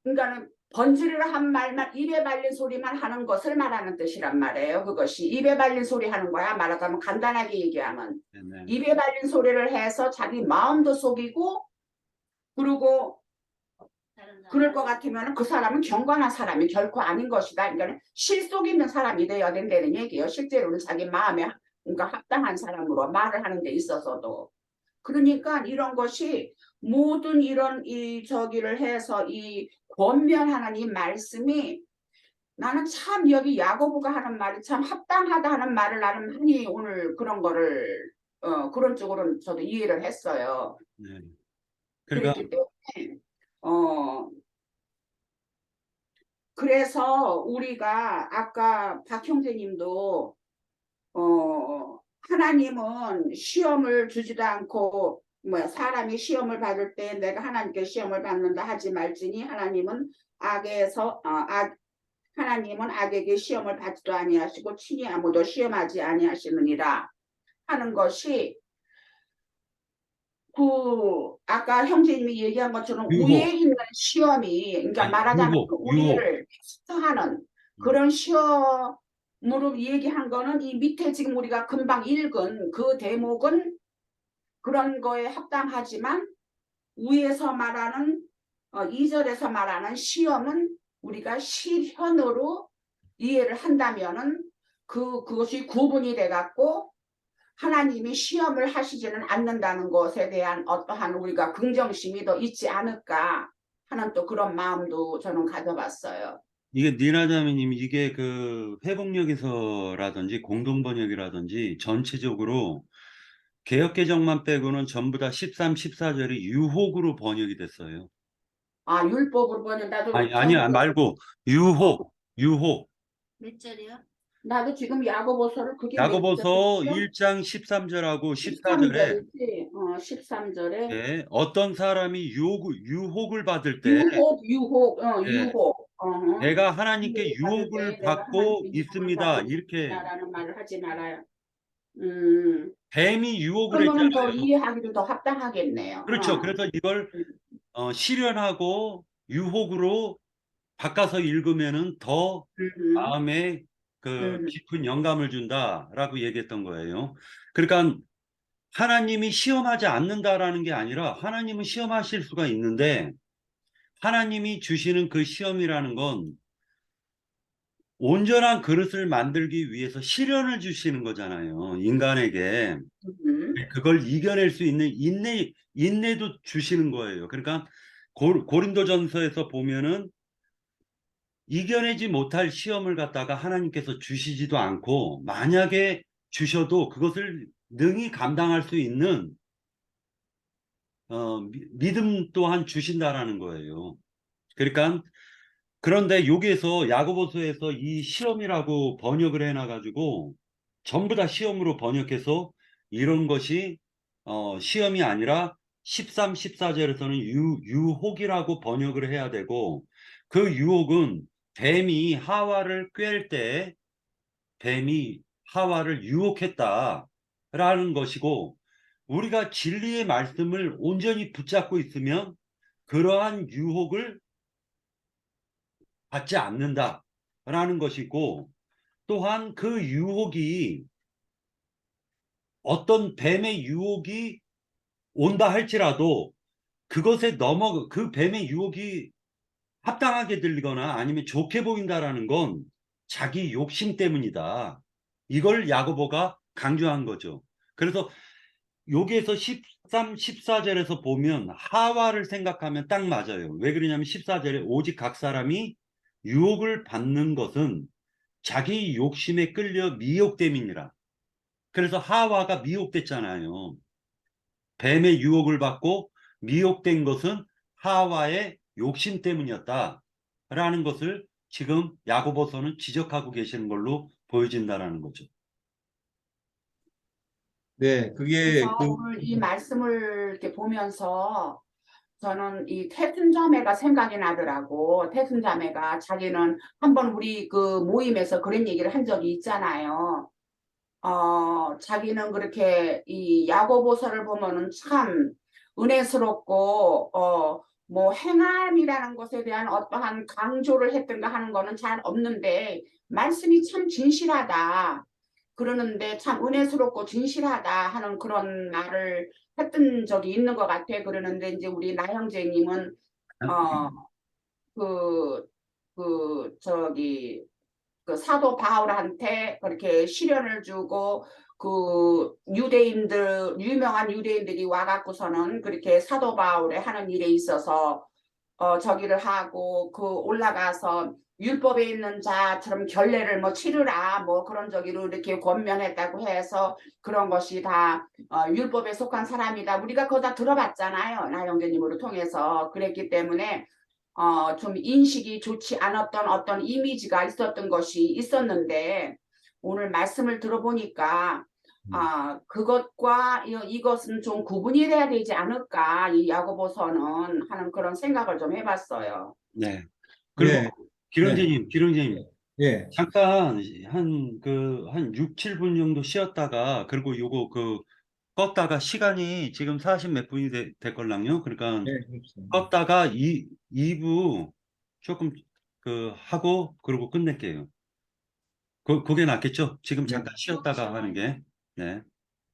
그러니까 번지르르한 말만, 입에 발린 소리만 하는 것을 말하는 뜻이란 말이에요. 그것이 입에 발린 소리 하는 거야. 말하자면 간단하게 얘기하면 네네. 입에 발린 소리를 해서 자기 마음도 속이고, 그리고 그럴 것 같으면 그 사람은 경건한 사람이 결코 아닌 것이다. 그러니까 실속 있는 사람이 되어야 된다는 얘기예요. 실제로는 자기 마음에 그러니까 합당한 사람으로 말을 하는 데 있어서도. 그러니까 이런 것이 모든 이런 이 저기를 해서 이 권면하는 이 말씀이 나는 참 여기 야고보가 하는 말이 참 합당하다 하는 말을 나는 많이 오늘 그런 거를 그런 쪽으로는 저도 이해를 했어요. 네. 그러니까 그랬기 때문에 어 그래서 우리가 아까 박 형제님도 하나님은 시험을 주지도 않고 뭐 사람이 시험을 받을 때 내가 하나님께 시험을 받는다 하지 말지니 하나님은 악에게 시험을 받지도 아니하시고 친히 아무도 시험하지 아니하시느니라 하는 것이 그 아까 형제님이 얘기한 것처럼 유혹, 위에 있는 시험이 그러니까 아니, 말하자면 유혹. 우리를 테스트하는 음. 그런 시험으로 얘기한 거는 이 밑에 지금 우리가 금방 읽은 그 대목은 그런 거에 합당하지만 위에서 말하는 2절에서 말하는 시험은 우리가 실현으로 이해를 한다면은 그것이 구분이 돼 갖고 하나님이 시험을 하시지는 않는다는 것에 대한 어떠한 우리가 긍정심이 더 있지 않을까 하는 또 그런 마음도 저는 가져봤어요. 이게 니나자매님 이게 그 회복력에서라든지 공동번역이라든지 전체적으로 개역개정만 빼고는 전부 다 13, 14절이 유혹으로 번역이 됐어요. 아, 율법으로 보면 나도 아니야 말고 유혹. 몇 절이요? 나도 지금 야고보서를 그게 몇 야고보서 절이죠? 1장 13절하고 14절에 13절이지. 13절에 예, 어떤 사람이 유혹을 받을 때 예, 유혹. 내가 하나님께 유혹을 받을 유혹을 때 내가 받고 하나님께 유혹을 있습니다. 받고 이렇게 있다라는 말을 하지 말아요. 음, 뱀이 유혹을 그러면은 더 했잖아요. 이해하기도 더 합당하겠네요. 그렇죠. 그래서 이걸 음, 실현하고 유혹으로 바꿔서 읽으면은 더 음, 마음에 그 음, 깊은 영감을 준다라고 얘기했던 거예요. 그러니까 하나님이 시험하지 않는다라는 게 아니라 하나님은 시험하실 수가 있는데 하나님이 주시는 그 시험이라는 건 온전한 그릇을 만들기 위해서 시련을 주시는 거잖아요. 인간에게. 그걸 이겨낼 수 있는 인내도 주시는 거예요. 그러니까 고린도전서에서 보면은 이겨내지 못할 시험을 갖다가 하나님께서 주시지도 않고 만약에 주셔도 그것을 능히 감당할 수 있는 믿음 또한 주신다라는 거예요. 그러니까 그런데 여기에서 야고보서에서 이 시험이라고 번역을 해놔가지고 전부 다 시험으로 번역해서 이런 것이 시험이 아니라 13, 14절에서는 유혹이라고 번역을 해야 되고 그 유혹은 뱀이 하와를 꿰을 때 뱀이 하와를 유혹했다라는 것이고 우리가 진리의 말씀을 온전히 붙잡고 있으면 그러한 유혹을 받지 않는다라는 것이고 또한 그 유혹이 어떤 뱀의 유혹이 온다 할지라도 그 뱀의 유혹이 합당하게 들리거나 아니면 좋게 보인다라는 건 자기 욕심 때문이다. 이걸 야고보가 강조한 거죠. 그래서 여기에서 13, 14절에서 보면 하와를 생각하면 딱 맞아요. 왜 그러냐면 14절에 오직 각 사람이 유혹을 받는 것은 자기 욕심에 끌려 미혹됨이니라. 그래서 하와가 미혹됐잖아요. 뱀의 유혹을 받고 미혹된 것은 하와의 욕심 때문이었다라는 것을 지금 야고보서는 지적하고 계시는 걸로 보여진다라는 거죠. 네, 그게 그래서 오늘 이 말씀을 이렇게 보면서 저는 이 태순자매가 생각이 나더라고. 태순자매가 자기는 한번 우리 그 모임에서 그런 얘기를 한 적이 있잖아요. 자기는 그렇게 이 야고보서를 보면은 참 은혜스럽고, 뭐 행함이라는 것에 대한 어떠한 강조를 했던가 하는 거는 잘 없는데, 말씀이 참 진실하다. 그러는데 참 은혜스럽고 진실하다 하는 그런 말을 했던 적이 있는 것 같아. 그러는데 이제 우리 나형제님은, 어, 그, 저기, 그 사도 바울한테 그렇게 시련을 주고 유대인들, 유명한 유대인들이 와갖고서는 그렇게 사도 바울의 하는 일에 있어서 저기를 하고 올라가서 율법에 있는 자처럼 결례를 뭐 치르라 뭐 그런 저기로 이렇게 권면했다고 해서 그런 것이 다 율법에 속한 사람이다. 우리가 그거 다 들어봤잖아요. 나영재님으로 통해서. 그랬기 때문에 좀 인식이 좋지 않았던 어떤 이미지가 있었던 것이 있었는데 오늘 말씀을 들어보니까 그것과 이것은 좀 구분이 돼야 되지 않을까 이 야고보서는 하는 그런 생각을 좀 해봤어요. 네. 그리고 예, 기령제님, 예, 잠깐 한 6, 7분 정도 쉬었다가 그리고 요거 껐다가 시간이 지금 40 몇 분이 됐걸랑요. 그러니까 예, 그렇죠. 껐다가 2부 조금 하고 그러고 끝낼게요. 그게 낫겠죠? 지금 네. 잠깐 쉬었다가 하는 게. 네.